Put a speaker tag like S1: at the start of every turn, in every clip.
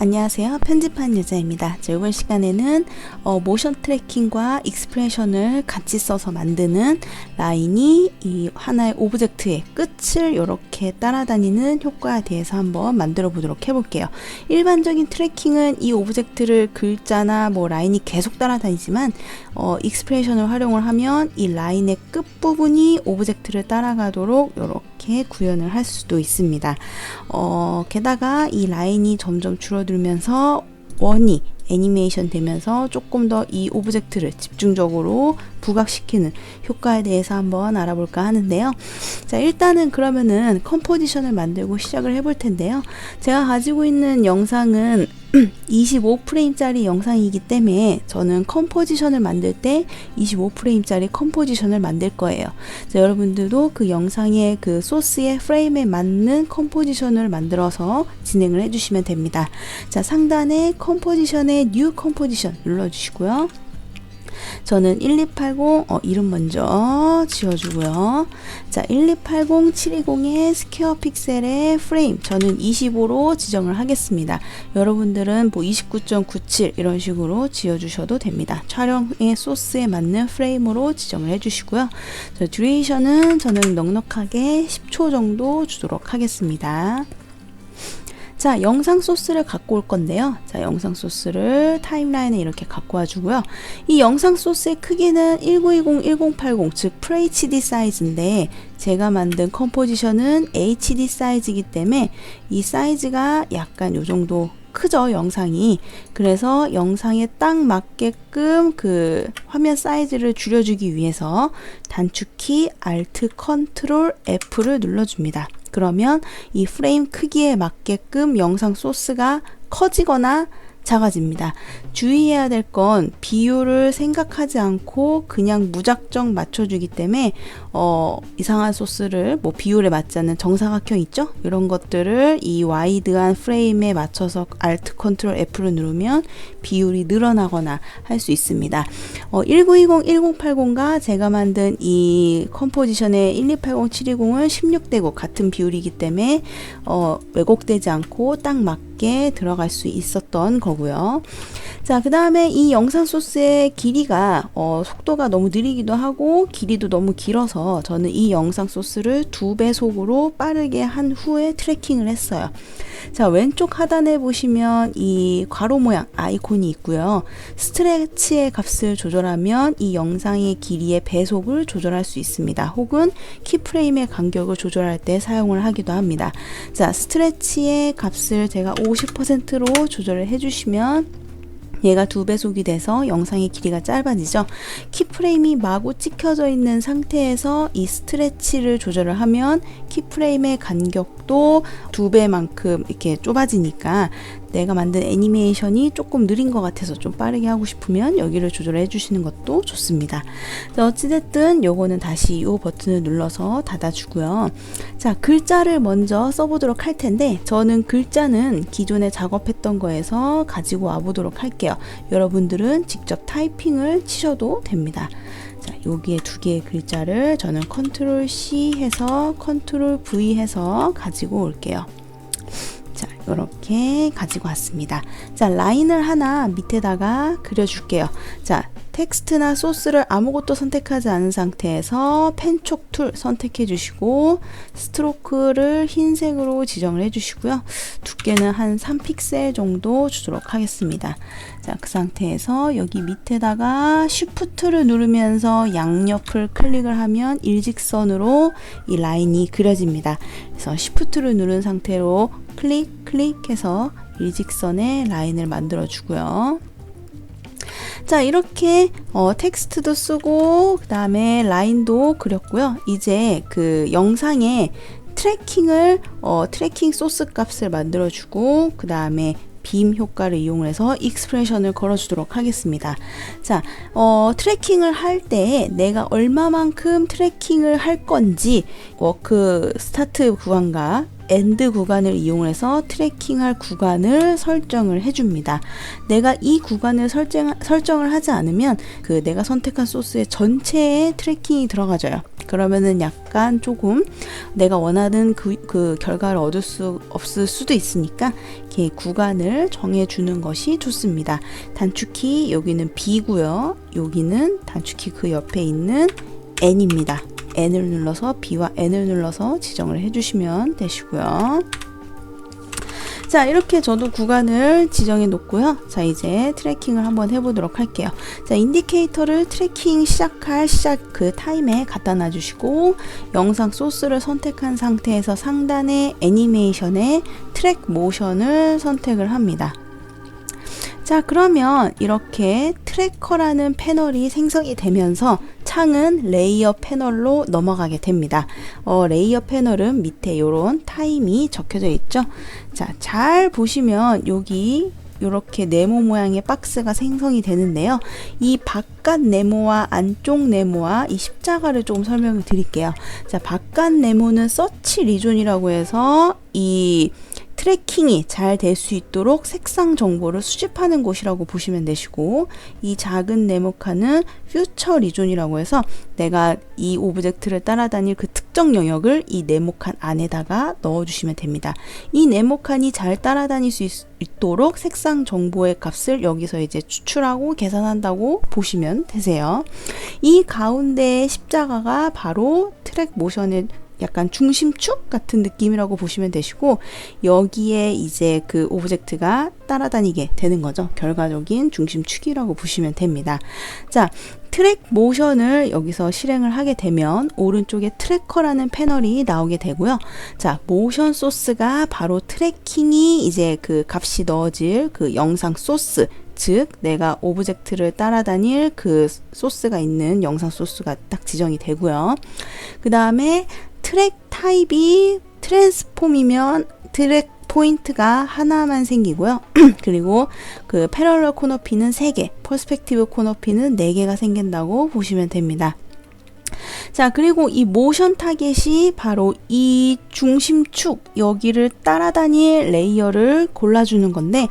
S1: 안녕하세요. 편집한 여자입니다. 이번 시간에는 모션 트래킹과 익스프레션을 같이 써서 만드는 라인이 이 하나의 오브젝트의 끝을 이렇게 따라다니는 효과에 대해서 한번 만들어 보도록 해볼게요. 일반적인 트래킹은 이 오브젝트를 글자나 라인이 계속 따라다니지만 익스프레션을 활용을 하면 이 라인의 끝부분이 오브젝트를 따라가도록 이렇게 구현을 할 수도 있습니다. 게다가 이 라인이 점점 줄어들면서 원이 애니메이션 되면서 조금 더 이 오브젝트를 집중적으로 부각시키는 효과에 대해서 한번 알아볼까 하는데요. 자, 일단은 그러면은 컴포지션을 만들고 시작을 해볼 텐데요. 제가 가지고 있는 영상은 25프레임짜리 영상이기 때문에 저는 컴포지션을 만들 때 25프레임짜리 컴포지션을 만들 거예요. 자, 여러분들도 그 영상의 그 소스의 프레임에 맞는 컴포지션을 만들어서 진행을 해주시면 됩니다. 자, 상단에 컴포지션에 뉴 컴포지션 눌러주시고요. 저는 1280 이름 먼저 지워주고요. 자, 1280 720의 스퀘어 픽셀의 프레임 저는 25로 지정을 하겠습니다. 여러분들은 29.97 이런 식으로 지어주셔도 됩니다. 촬영의 소스에 맞는 프레임으로 지정을 해주시고요. 자, 듀레이션은 저는 넉넉하게 10초 정도 주도록 하겠습니다. 자, 영상 소스를 갖고 올 건데요. 자, 영상 소스를 타임라인에 이렇게 갖고 와주고요. 이 영상 소스의 크기는 1920, 1080, 즉 FHD 사이즈인데 제가 만든 컴포지션은 HD 사이즈이기 때문에 이 사이즈가 약간 요 정도 크죠, 영상이. 그래서 영상에 딱 맞게끔 그 화면 사이즈를 줄여주기 위해서 단축키 Alt Ctrl F를 눌러줍니다. 그러면 이 프레임 크기에 맞게끔 영상 소스가 커지거나 작아집니다. 주의해야 될 건 비율을 생각하지 않고 그냥 무작정 맞춰주기 때문에 이상한 소스를 비율에 맞지 않는 정사각형 있죠? 이런 것들을 이 와이드한 프레임에 맞춰서 Alt Ctrl F를 누르면 비율이 늘어나거나 할 수 있습니다. 1920, 1080과 제가 만든 이 컴포지션의 1280, 720은 16대 9 같은 비율이기 때문에 왜곡되지 않고 딱 맞게 들어갈 수 있었던 거고요. 자, 그 다음에 이 영상 소스의 길이가 속도가 너무 느리기도 하고 길이도 너무 길어서 저는 이 영상 소스를 2배속으로 빠르게 한 후에 트래킹을 했어요. 자, 왼쪽 하단에 보시면 이 괄호 모양 아이콘이 있고요. 스트레치의 값을 조절하면 이 영상의 길이의 배속을 조절할 수 있습니다. 혹은 키프레임의 간격을 조절할 때 사용을 하기도 합니다. 자, 스트레치의 값을 제가 50%로 조절을 해주시면 얘가 2배속이 돼서 영상의 길이가 짧아지죠. 키프레임이 마구 찍혀져 있는 상태에서 이 스트레치를 조절을 하면 키프레임의 간격도 2배만큼 이렇게 좁아지니까 내가 만든 애니메이션이 조금 느린 것 같아서 좀 빠르게 하고 싶으면 여기를 조절해 주시는 것도 좋습니다. 자, 어찌됐든 요거는 다시 이 버튼을 눌러서 닫아주고요. 자, 글자를 먼저 써보도록 할 텐데 저는 글자는 기존에 작업했던 거에서 가지고 와보도록 할게요. 여러분들은 직접 타이핑을 치셔도 됩니다. 자, 여기에 두 개의 글자를 저는 Ctrl C 해서 Ctrl V 해서 가지고 올게요. 자, 이렇게 가지고 왔습니다. 자, 라인을 하나 밑에다가 그려줄게요. 자, 텍스트나 소스를 아무것도 선택하지 않은 상태에서 펜촉 툴 선택해 주시고 스트로크를 흰색으로 지정을 해 주시고요. 두께는 한 3픽셀 정도 주도록 하겠습니다. 자, 그 상태에서 여기 밑에다가 Shift를 누르면서 양옆을 클릭을 하면 일직선으로 이 라인이 그려집니다. 그래서 Shift를 누른 상태로 클릭해서 일직선의 라인을 만들어 주고요. 자, 이렇게 텍스트도 쓰고 그 다음에 라인도 그렸고요. 이제 그 영상에 트래킹 소스 값을 만들어 주고 그 다음에 빔 효과를 이용해서 익스프레션을 걸어주도록 하겠습니다. 자, 트래킹을 할 때 내가 얼마만큼 트래킹을 할 건지 워크 스타트 구간과 엔드 구간을 이용해서 트래킹할 구간을 설정을 해줍니다. 내가 이 구간을 설정을 하지 않으면 그 내가 선택한 소스의 전체에 트래킹이 들어가져요. 그러면은 약간 조금 내가 원하는 그 결과를 얻을 수 없을 수도 있으니까 이렇게 구간을 정해주는 것이 좋습니다. 단축키 여기는 B고요. 여기는 단축키 그 옆에 있는 N입니다. N을 눌러서 B와 N을 눌러서 지정을 해주시면 되시고요. 자, 이렇게 저도 구간을 지정해 놓고요. 자, 이제 트래킹을 한번 해보도록 할게요. 자, 인디케이터를 트래킹 시작할 그 타임에 갖다 놔주시고 영상 소스를 선택한 상태에서 상단의 애니메이션에 트랙 모션을 선택을 합니다. 자, 그러면 이렇게 트래커라는 패널이 생성이 되면서 창은 레이어 패널로 넘어가게 됩니다. 레이어 패널은 밑에 이런 타임이 적혀져 있죠. 자, 잘 보시면 여기 이렇게 네모 모양의 박스가 생성이 되는데요. 이 바깥 네모와 안쪽 네모와 이 십자가를 조금 설명을 드릴게요. 자, 바깥 네모는 서치 리존이라고 해서 이 트래킹이 잘 될 수 있도록 색상 정보를 수집하는 곳이라고 보시면 되시고, 이 작은 네모칸은 퓨처 리존이라고 해서 내가 이 오브젝트를 따라다닐 그 특정 영역을 이 네모칸 안에다가 넣어주시면 됩니다. 이 네모칸이 잘 따라다닐 수 있도록 색상 정보의 값을 여기서 이제 추출하고 계산한다고 보시면 되세요. 이 가운데 십자가가 바로 트랙 모션의 약간 중심축 같은 느낌이라고 보시면 되시고, 여기에 이제 그 오브젝트가 따라다니게 되는 거죠. 결과적인 중심축이라고 보시면 됩니다. 자, 트랙 모션을 여기서 실행을 하게 되면 오른쪽에 트래커라는 패널이 나오게 되고요. 자, 모션 소스가 바로 트래킹이 이제 그 값이 넣어질 그 영상 소스, 즉 내가 오브젝트를 따라다닐 그 소스가 있는 영상 소스가 딱 지정이 되고요. 그 다음에 트랙 타입이 트랜스폼이면 트랙 포인트가 하나만 생기고요. 그리고 그 패러럴 코너피는 3개, 퍼스펙티브 코너피는 4개가 생긴다고 보시면 됩니다. 자, 그리고 이 모션 타겟이 바로 이 중심축 여기를 따라다닐 레이어를 골라주는 건데,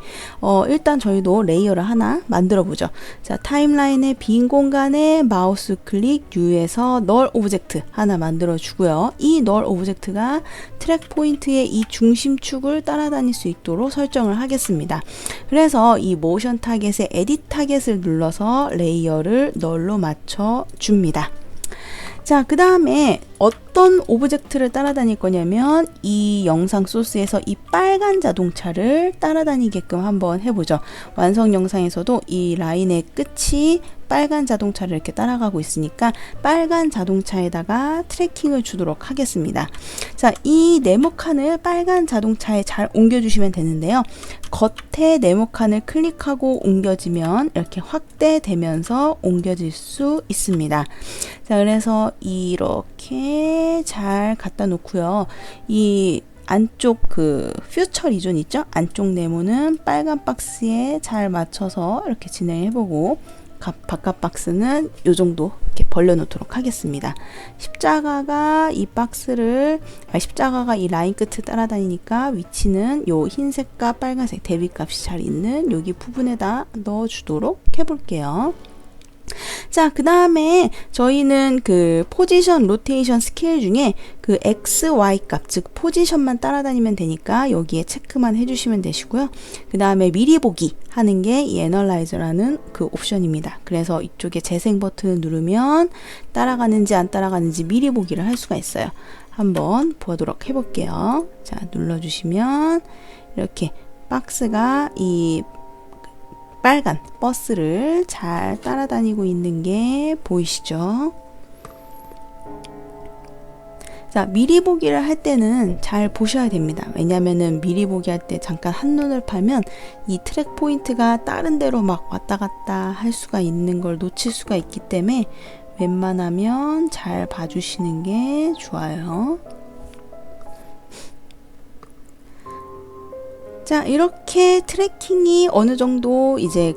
S1: 일단 저희도 레이어를 하나 만들어 보죠. 자, 타임라인의 빈 공간에 마우스 클릭 U에서 널 오브젝트 하나 만들어 주고요. 이 널 오브젝트가 트랙 포인트의 이 중심축을 따라다닐 수 있도록 설정을 하겠습니다. 그래서 이 모션 타겟의 에딧 타겟을 눌러서 레이어를 널로 맞춰 줍니다. 자, 그 다음에 어떤 오브젝트를 따라다닐 거냐면 이 영상 소스에서 이 빨간 자동차를 따라다니게끔 한번 해보죠. 완성 영상에서도 이 라인의 끝이 빨간 자동차를 이렇게 따라가고 있으니까 빨간 자동차에다가 트래킹을 주도록 하겠습니다. 자, 이 네모칸을 빨간 자동차에 잘 옮겨주시면 되는데요. 겉에 네모칸을 클릭하고 옮겨지면 이렇게 확대되면서 옮겨질 수 있습니다. 자, 그래서 이렇게 잘 갖다 놓고요. 이 안쪽 그 퓨처 리존 있죠? 안쪽 네모는 빨간 박스에 잘 맞춰서 이렇게 진행해보고, 바깥 박스는 이 정도 이렇게 벌려놓도록 하겠습니다. 십자가가 이 십자가가 이 라인 끝을 따라다니니까 위치는 요 흰색과 빨간색 대비값이 잘 있는 여기 부분에다 넣어주도록 해볼게요. 자, 그 다음에 저희는 그 포지션 로테이션 스케일 중에 그 X, Y 값, 즉 포지션만 따라다니면 되니까 여기에 체크만 해주시면 되시고요. 그 다음에 미리 보기 하는 게 이 애널라이저라는 그 옵션입니다. 그래서 이쪽에 재생 버튼을 누르면 따라가는지 안 따라가는지 미리 보기를 할 수가 있어요. 한번 보도록 해볼게요. 자, 눌러주시면 이렇게 박스가 이 빨간 버스를 잘 따라다니고 있는 게 보이시죠? 자, 미리 보기를 할 때는 잘 보셔야 됩니다. 왜냐면은 미리 보기 할 때 잠깐 한눈을 팔면 이 트랙 포인트가 다른 데로 막 왔다 갔다 할 수가 있는 걸 놓칠 수가 있기 때문에 웬만하면 잘 봐주시는 게 좋아요. 자, 이렇게 트래킹이 어느 정도 이제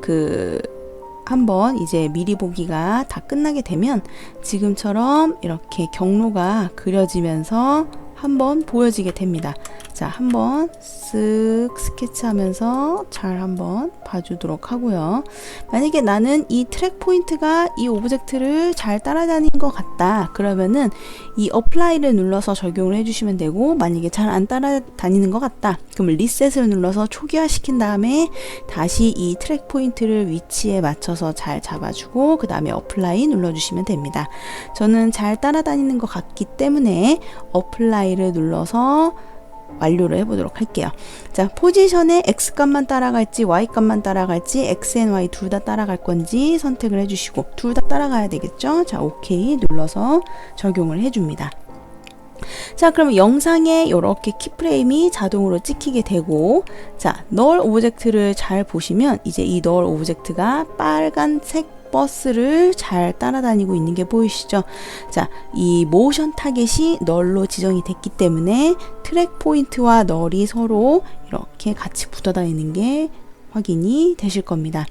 S1: 한번 이제 미리 보기가 다 끝나게 되면 지금처럼 이렇게 경로가 그려지면서 한번 보여지게 됩니다. 자, 자, 한번 쓱 스케치하면서 잘 한번 봐주도록 하고요. 만약에 나는 이 트랙 포인트가 이 오브젝트를 잘 따라다니는 것 같다. 그러면은 이 어플라이를 눌러서 적용을 해주시면 되고, 만약에 잘 안 따라다니는 것 같다. 그럼 리셋을 눌러서 초기화 시킨 다음에 다시 이 트랙 포인트를 위치에 맞춰서 잘 잡아주고 그 다음에 어플라이 눌러주시면 됩니다. 저는 잘 따라다니는 것 같기 때문에 어플라이를 눌러서 완료를 해보도록 할게요. 자, 포지션에 X값만 따라갈지 Y값만 따라갈지 X and Y 둘 다 따라갈 건지 선택을 해주시고, 둘 다 따라가야 되겠죠. 자, OK 눌러서 적용을 해줍니다. 자, 그럼 영상에 이렇게 키프레임이 자동으로 찍히게 되고, 자, 널 오브젝트를 잘 보시면 이제 이 널 오브젝트가 빨간색 버스를 잘 따라다니고 있는 게 보이시죠? 자, 이 모션 타겟이 널로 지정이 됐기 때문에 트랙 포인트와 널이 서로 이렇게 같이 붙어 다니는 게 확인이 되실 겁니다.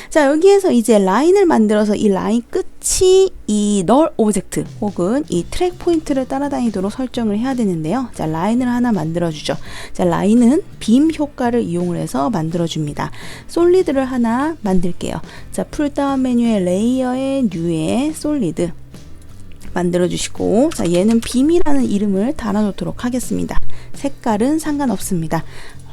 S1: 자, 여기에서 이제 라인을 만들어서 이 라인 끝이 이 널 오브젝트 혹은 이 트랙 포인트를 따라다니도록 설정을 해야 되는데요. 자, 라인을 하나 만들어주죠. 자, 라인은 빔 효과를 이용을 해서 만들어줍니다. 솔리드를 하나 만들게요. 자, 풀다운 메뉴의 레이어의 뉴에 솔리드 만들어주시고, 자, 얘는 빔이라는 이름을 달아놓도록 하겠습니다. 색깔은 상관없습니다.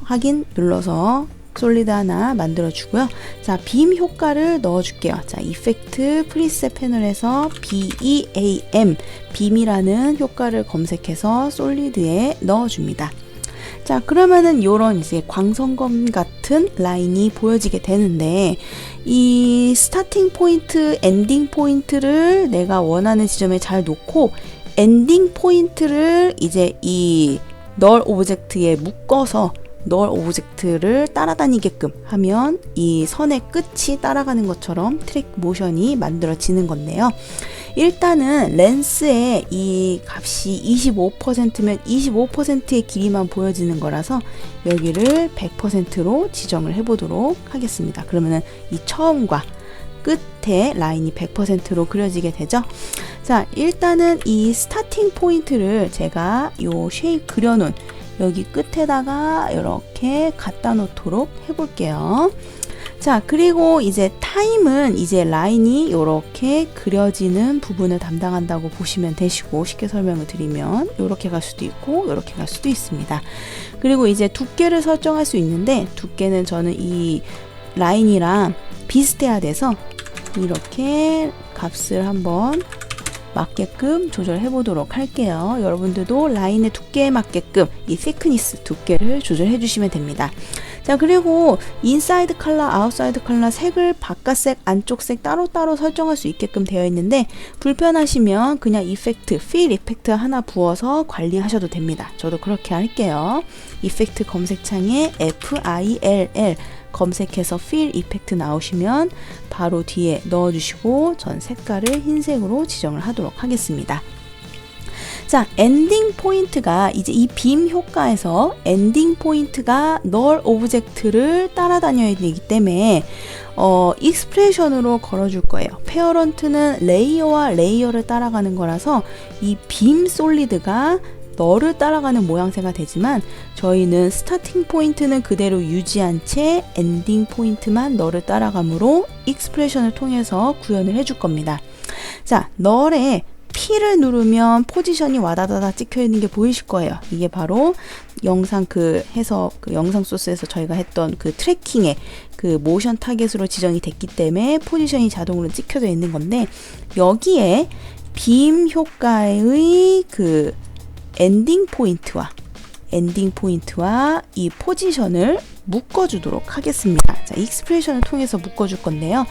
S1: 확인 눌러서 솔리드 하나 만들어 주고요. 자, 빔 효과를 넣어 줄게요. 자, 이펙트 프리셋 패널에서 BEAM 빔이라는 효과를 검색해서 솔리드에 넣어 줍니다. 자, 그러면은 요런 이제 광선검 같은 라인이 보여지게 되는데, 이 스타팅 포인트, 엔딩 포인트를 내가 원하는 지점에 잘 놓고 엔딩 포인트를 이제 이 널 오브젝트에 묶어서 널 오브젝트를 따라다니게끔 하면 이 선의 끝이 따라가는 것처럼 트랙 모션이 만들어지는 건데요. 일단은 렌스에 이 값이 25%면 25%의 길이만 보여지는 거라서 여기를 100%로 지정을 해보도록 하겠습니다. 그러면은 이 처음과 끝에 라인이 100%로 그려지게 되죠. 자, 일단은 이 스타팅 포인트를 제가 요 쉐입 그려놓은 여기 끝에다가 이렇게 갖다 놓도록 해볼게요. 자, 그리고 이제 타임은 이제 라인이 이렇게 그려지는 부분을 담당한다고 보시면 되시고, 쉽게 설명을 드리면 이렇게 갈 수도 있고 이렇게 갈 수도 있습니다. 그리고 이제 두께를 설정할 수 있는데, 두께는 저는 이 라인이랑 비슷해야 돼서 이렇게 값을 한번 맞게끔 조절해 보도록 할게요. 여러분들도 라인의 두께에 맞게끔 이 thickness 두께를 조절해 주시면 됩니다. 자, 그리고 인사이드 컬러, 아웃사이드 컬러 색을 바깥색, 안쪽색 따로따로 설정할 수 있게끔 되어 있는데, 불편하시면 그냥 이펙트, 필 이펙트 하나 부어서 관리하셔도 됩니다. 저도 그렇게 할게요. 이펙트 검색창에 FILL 검색해서 필 이펙트 나오시면 바로 뒤에 넣어주시고, 전 색깔을 흰색으로 지정을 하도록 하겠습니다. 자, 엔딩 포인트가 이제 이 빔 효과에서 엔딩 포인트가 널 오브젝트를 따라다녀야 되기 때문에 익스프레션으로 걸어줄 거예요. 페어런트는 레이어와 레이어를 따라가는 거라서 이 빔 솔리드가 널을 따라가는 모양새가 되지만, 저희는 스타팅 포인트는 그대로 유지한 채 엔딩 포인트만 널을 따라가므로 익스프레션을 통해서 구현을 해줄 겁니다. 자, 널에 P를 누르면 포지션이 와다다다 찍혀 있는 게 보이실 거예요. 이게 바로 영상 영상 소스에서 저희가 했던 그 트래킹의 그 모션 타겟으로 지정이 됐기 때문에 포지션이 자동으로 찍혀져 있는 건데, 여기에 빔 효과의 그 엔딩 포인트와 이 포지션을 묶어주도록 하겠습니다. 자, 익스프레션을 통해서 묶어줄 건데요.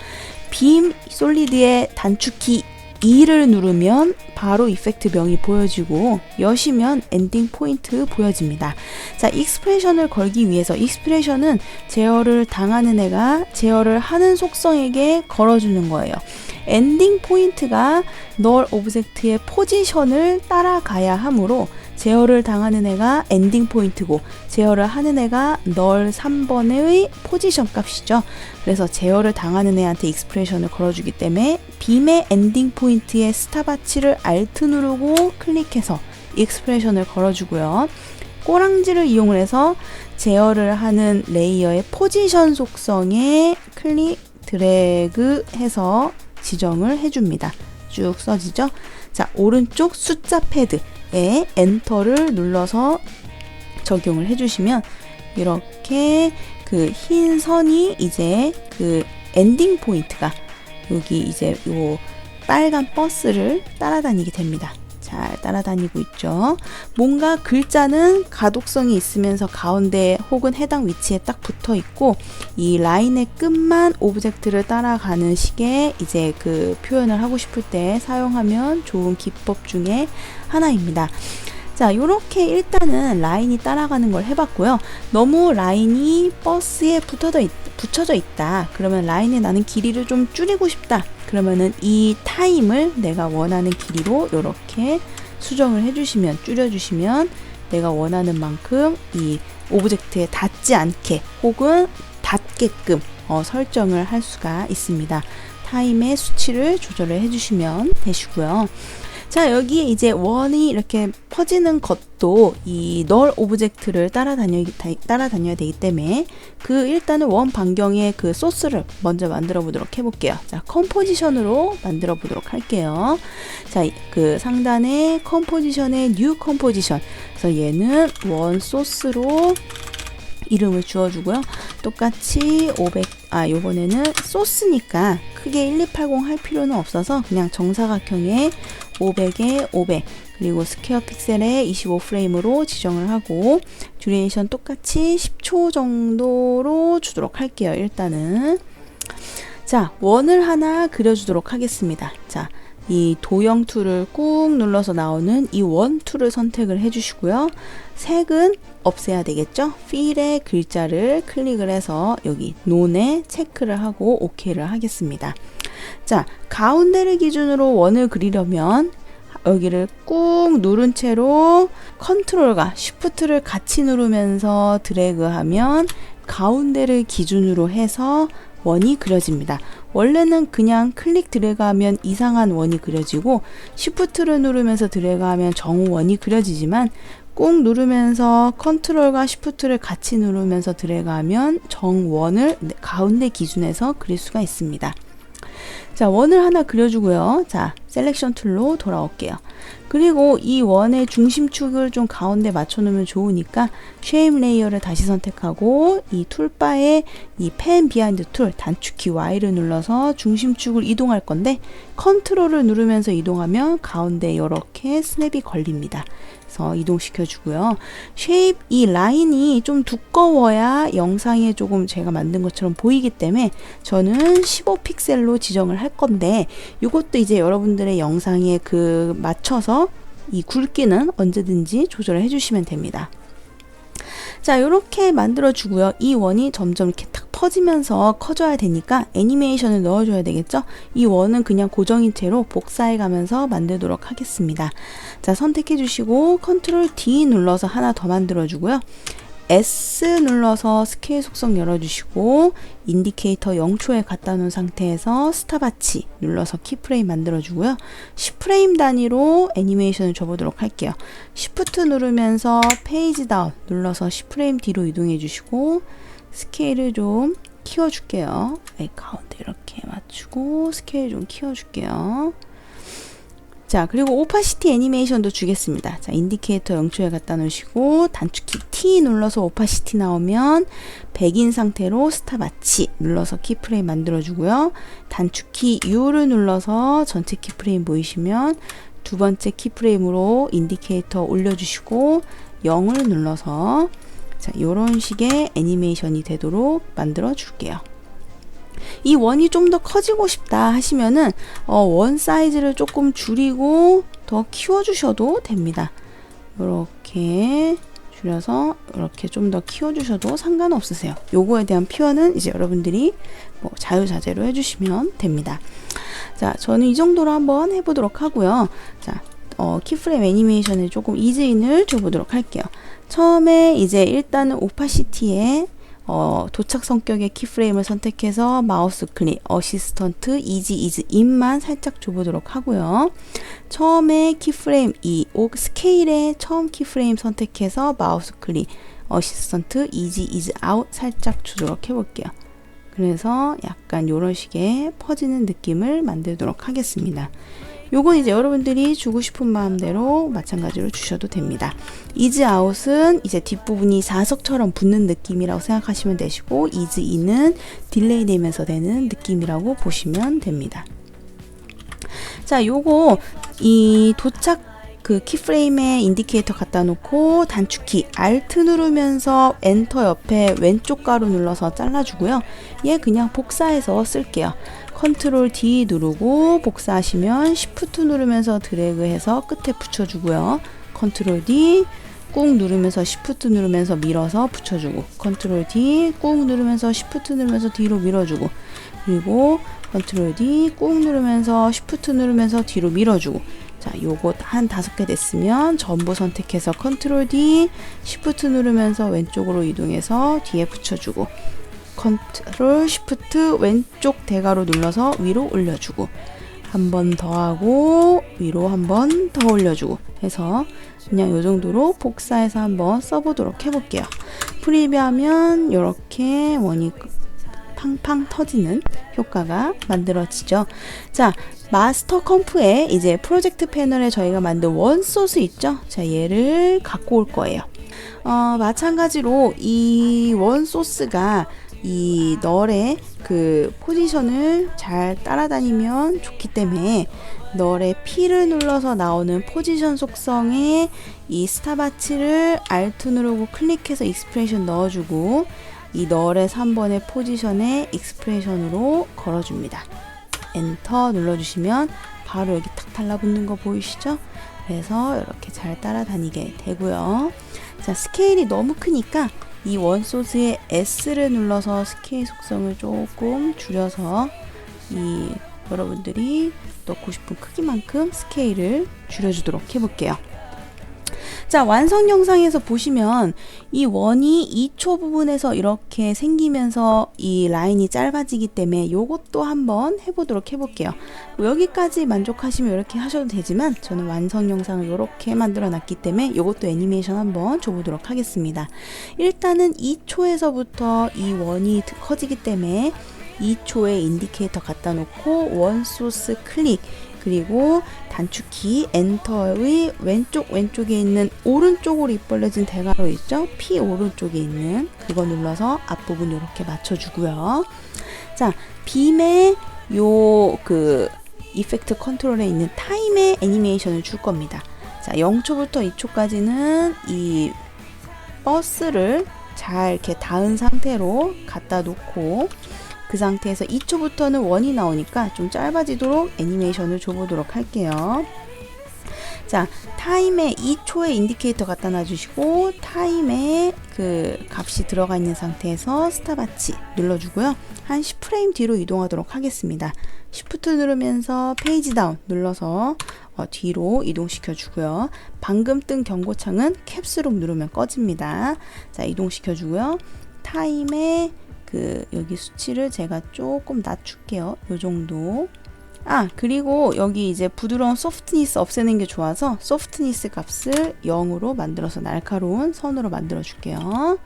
S1: 빔 솔리드의 단축키 E를 누르면 바로 이펙트 명이 보여지고, 여시면 엔딩 포인트 보여집니다. 자, 익스프레션을 걸기 위해서, 익스프레션은 제어를 당하는 애가 제어를 하는 속성에게 걸어주는 거예요. 엔딩 포인트가 널 오브젝트의 포지션을 따라가야 하므로 제어를 당하는 애가 엔딩 포인트고, 제어를 하는 애가 널 3번의 포지션 값이죠. 그래서 제어를 당하는 애한테 익스프레션을 걸어주기 때문에 빔의 엔딩 포인트의 스타바치를 Alt 누르고 클릭해서 익스프레션을 걸어주고요. 꼬랑지를 이용을 해서 제어를 하는 레이어의 포지션 속성에 클릭, 드래그 해서 지정을 해줍니다. 쭉 써지죠? 자, 오른쪽 숫자 패드에 엔터를 눌러서 적용을 해주시면 이렇게 그 흰 선이 이제 그 엔딩 포인트가 여기 이제 요 빨간 버스를 따라다니게 됩니다. 잘 따라다니고 있죠. 뭔가 글자는 가독성이 있으면서 가운데 혹은 해당 위치에 딱 붙어 있고 이 라인의 끝만 오브젝트를 따라가는 식의 이제 그 표현을 하고 싶을 때 사용하면 좋은 기법 중에 하나입니다. 자, 요렇게 일단은 라인이 따라가는 걸 해봤고요. 너무 라인이 버스에 붙여져 있다. 그러면 라인에 나는 길이를 좀 줄이고 싶다. 그러면은 이 타임을 내가 원하는 길이로 이렇게 수정을 해주시면, 줄여주시면 내가 원하는 만큼 이 오브젝트에 닿지 않게 혹은 닿게끔 설정을 할 수가 있습니다. 타임의 수치를 조절을 해주시면 되시고요. 자, 여기에 이제 원이 이렇게 퍼지는 것도 이 널 오브젝트를 따라다녀야 되기 때문에 그 일단은 원 반경의 그 소스를 먼저 만들어 보도록 해볼게요. 자, 컴포지션으로 만들어 보도록 할게요. 자, 그 상단에 컴포지션의 뉴 컴포지션. 그래서 얘는 원 소스로 이름을 주어주고요. 똑같이 500, 요번에는 소스니까 크게 1280 할 필요는 없어서 그냥 정사각형에 500에 500 그리고 스퀘어 픽셀에 25프레임으로 지정을 하고 듀레이션 똑같이 10초 정도로 주도록 할게요. 일단은 자, 원을 하나 그려주도록 하겠습니다. 자, 이 도형 툴을 꾹 눌러서 나오는 이 원 툴을 선택을 해주시고요. 색은 없애야 되겠죠? 필의 글자를 클릭을 해서 여기 논에 체크를 하고 OK를 하겠습니다. 자, 가운데를 기준으로 원을 그리려면 여기를 꾹 누른 채로 컨트롤과 쉬프트를 같이 누르면서 드래그하면 가운데를 기준으로 해서 원이 그려집니다. 원래는 그냥 클릭 드래그하면 이상한 원이 그려지고 쉬프트를 누르면서 드래그하면 정원이 그려지지만 꾹 누르면서 컨트롤과 쉬프트를 같이 누르면서 드래그하면 정원을 가운데 기준에서 그릴 수가 있습니다. 자, 원을 하나 그려주고요. 자, 셀렉션 툴로 돌아올게요. 그리고 이 원의 중심축을 좀 가운데 맞춰놓으면 좋으니까 쉐입 레이어를 다시 선택하고 이 툴바에 이 펜 비하인드 툴 단축키 Y를 눌러서 중심축을 이동할 건데 컨트롤을 누르면서 이동하면 가운데 이렇게 스냅이 걸립니다. 그래서 이동시켜 주고요. 쉐입 이 라인이 좀 두꺼워야 영상에 조금 제가 만든 것처럼 보이기 때문에 저는 15픽셀로 지정을 할 건데 이것도 이제 여러분들의 영상에 그 맞춰서 이 굵기는 언제든지 조절을 해주시면 됩니다. 자, 이렇게 만들어 주고요. 이 원이 점점 이렇게 탁 퍼지면서 커져야 되니까 애니메이션을 넣어줘야 되겠죠? 이 원은 그냥 고정인 채로 복사해 가면서 만들도록 하겠습니다. 자, 선택해 주시고 컨트롤 D 눌러서 하나 더 만들어 주고요. S 눌러서 스케일 속성 열어주시고 인디케이터 0초에 갖다 놓은 상태에서 스탑와치 눌러서 키프레임 만들어주고요. 10프레임 단위로 애니메이션을 줘보도록 할게요. Shift 누르면서 페이지 다운 눌러서 10프레임 뒤로 이동해 주시고 스케일을 좀 키워줄게요. 가운데 이렇게 맞추고 스케일 좀 키워줄게요. 자, 그리고 오파시티 애니메이션도 주겠습니다. 자, 인디케이터 0초에 갖다 놓으시고 단축키 T 눌러서 오파시티 나오면 100인 상태로 스탑와치 눌러서 키프레임 만들어주고요. 단축키 U를 눌러서 전체 키프레임 보이시면 두 번째 키프레임으로 인디케이터 올려주시고 0을 눌러서 자, 요런 식의 애니메이션이 되도록 만들어 줄게요. 이 원이 좀 더 커지고 싶다 하시면은 원 사이즈를 조금 줄이고 더 키워주셔도 됩니다. 이렇게 줄여서 이렇게 좀 더 키워주셔도 상관없으세요. 요거에 대한 표현은 이제 여러분들이 뭐 자유자재로 해주시면 됩니다. 자, 저는 이 정도로 한번 해보도록 하고요. 자, 키프레임 애니메이션에 조금 이즈인을 줘보도록 할게요. 처음에 이제 일단은 오파시티에 도착 성격의 키프레임을 선택해서 마우스 클릭, 어시스턴트, 이지 이즈 인만 살짝 줘보도록 하고요. 처음에 키프레임 스케일의 처음 키프레임 선택해서 마우스 클릭, 어시스턴트, 이지 이즈 아웃 살짝 주도록 해볼게요. 그래서 약간 이런 식의 퍼지는 느낌을 만들도록 하겠습니다. 요건 이제 여러분들이 주고 싶은 마음대로 마찬가지로 주셔도 됩니다. 이즈 아웃은 이제 뒷부분이 자석처럼 붙는 느낌이라고 생각하시면 되시고, 이즈 인은 딜레이 되면서 되는 느낌이라고 보시면 됩니다. 자, 요거 이 도착 키프레임에 인디케이터 갖다 놓고 단축키 Alt 누르면서 엔터 옆에 왼쪽 가로 눌러서 잘라주고요. 얘 그냥 복사해서 쓸게요. 컨트롤 D 누르고 복사하시면 Shift 누르면서 드래그해서 끝에 붙여주고요. 컨트롤 D 꾹 누르면서 Shift 누르면서 밀어서 붙여주고, 컨트롤 D 꾹 누르면서 Shift 누르면서 뒤로 밀어주고, 그리고 컨트롤 D 꾹 누르면서 Shift 누르면서 뒤로 밀어주고. 자, 요거 한 5개 됐으면 전부 선택해서 컨트롤 D, Shift 누르면서 왼쪽으로 이동해서 뒤에 붙여주고, 컨트롤 Shift 왼쪽 대괄호 눌러서 위로 올려주고, 한 번 더 하고 위로 한 번 더 올려주고 해서 그냥 요 정도로 복사해서 한번 써보도록 해볼게요. 프리뷰하면 이렇게 원이 팡팡 터지는 효과가 만들어지죠. 자, 마스터 컴프에 이제 프로젝트 패널에 저희가 만든 원 소스 있죠? 자, 얘를 갖고 올 거예요. 마찬가지로 이 원 소스가 이 널의 그 포지션을 잘 따라다니면 좋기 때문에 널의 P를 눌러서 나오는 포지션 속성에 이 스타바치를 Alt 누르고 클릭해서 익스프레션 넣어주고, 이 널의 3번의 포지션에 익스프레션으로 걸어줍니다. 엔터 눌러주시면 바로 여기 탁 달라붙는 거 보이시죠? 그래서 이렇게 잘 따라다니게 되고요. 자, 스케일이 너무 크니까 이 원 소스의 S를 눌러서 스케일 속성을 조금 줄여서 이 여러분들이 넣고 싶은 크기만큼 스케일을 줄여주도록 해볼게요. 자, 완성 영상에서 보시면 이 원이 2초 부분에서 이렇게 생기면서 이 라인이 짧아지기 때문에 요것도 한번 해보도록 해볼게요. 뭐 여기까지 만족하시면 이렇게 하셔도 되지만 저는 완성 영상을 이렇게 만들어 놨기 때문에 요것도 애니메이션 한번 줘보도록 하겠습니다. 일단은 2초에서부터 이 원이 커지기 때문에 2초에 인디케이터 갖다 놓고 원 소스 클릭, 그리고 단축키 엔터의 왼쪽에 있는 오른쪽으로 입벌려진 대괄호 있죠? P 오른쪽에 있는 그거 눌러서 앞부분 이렇게 맞춰주고요. 자, 빔의 요 이펙트 컨트롤에 있는 타임의 애니메이션을 줄 겁니다. 자, 0초부터 2초까지는 이 버스를 잘 이렇게 닿은 상태로 갖다 놓고, 그 상태에서 2초부터는 원이 나오니까 좀 짧아지도록 애니메이션을 줘보도록 할게요. 자, 타임에 2초의 인디케이터 갖다 놔주시고, 타임에 그 값이 들어가 있는 상태에서 스탑워치 눌러주고요. 한 10프레임 뒤로 이동하도록 하겠습니다. Shift 누르면서 페이지 다운 눌러서 뒤로 이동시켜 주고요. 방금 뜬 경고창은 캡스록 누르면 꺼집니다. 자, 이동시켜 주고요. 타임에 여기 수치를 제가 조금 낮출게요. 요 정도. 그리고 여기 이제 부드러운 소프트니스 없애는 게 좋아서 소프트니스 값을 0으로 만들어서 날카로운 선으로 만들어 줄게요.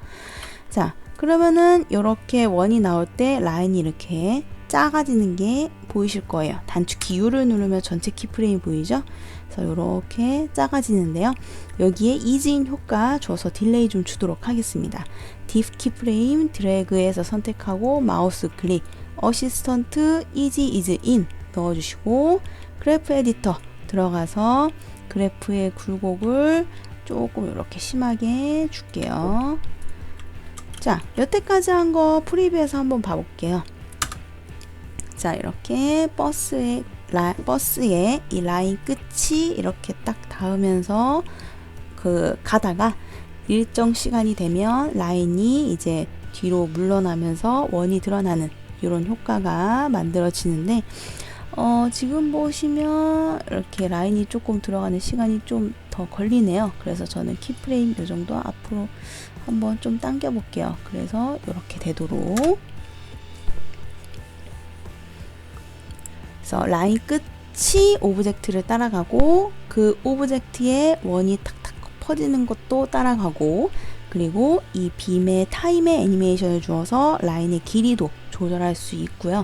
S1: 자, 그러면은 이렇게 원이 나올 때 라인이 이렇게 작아지는 게 보이실 거예요. 단축키 U를 누르면 전체 키프레임 보이죠? 그래서 이렇게 작아지는데요. 여기에 이즈인 효과 줘서 딜레이 좀 주도록 하겠습니다. 딥 키프레임 드래그해서 선택하고 마우스 클릭, 어시스턴트 이지 이즈 인 넣어주시고, 그래프 에디터 들어가서 그래프의 굴곡을 조금 이렇게 심하게 줄게요. 자, 여태까지 한 거 프리뷰에서 한번 봐볼게요. 자, 이렇게 버스의 이 라인 끝이 이렇게 딱 닿으면서 가다가 일정 시간이 되면 라인이 이제 뒤로 물러나면서 원이 드러나는 이런 효과가 만들어지는데, 지금 보시면 이렇게 라인이 조금 들어가는 시간이 좀 더 걸리네요. 그래서 저는 키프레임 요 정도 앞으로 한번 좀 당겨 볼게요. 그래서 이렇게 되도록. 그래서 라인 끝이 오브젝트를 따라가고 그 오브젝트의 원이 탁탁 퍼지는 것도 따라가고, 그리고 이 빔의 타임의 애니메이션을 주어서 라인의 길이도 조절할 수 있고요.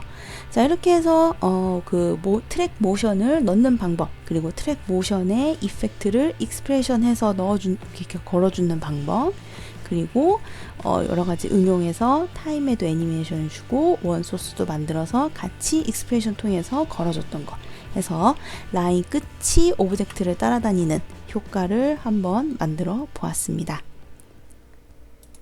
S1: 자, 이렇게 해서 트랙 모션을 넣는 방법, 그리고 트랙 모션의 이펙트를 익스프레션해서 이렇게 걸어주는 방법, 그리고 여러 가지 응용해서 타임에도 애니메이션을 주고 원 소스도 만들어서 같이 익스프레션 통해서 걸어줬던 거 해서 라인 끝이 오브젝트를 따라다니는 효과를 한번 만들어 보았습니다.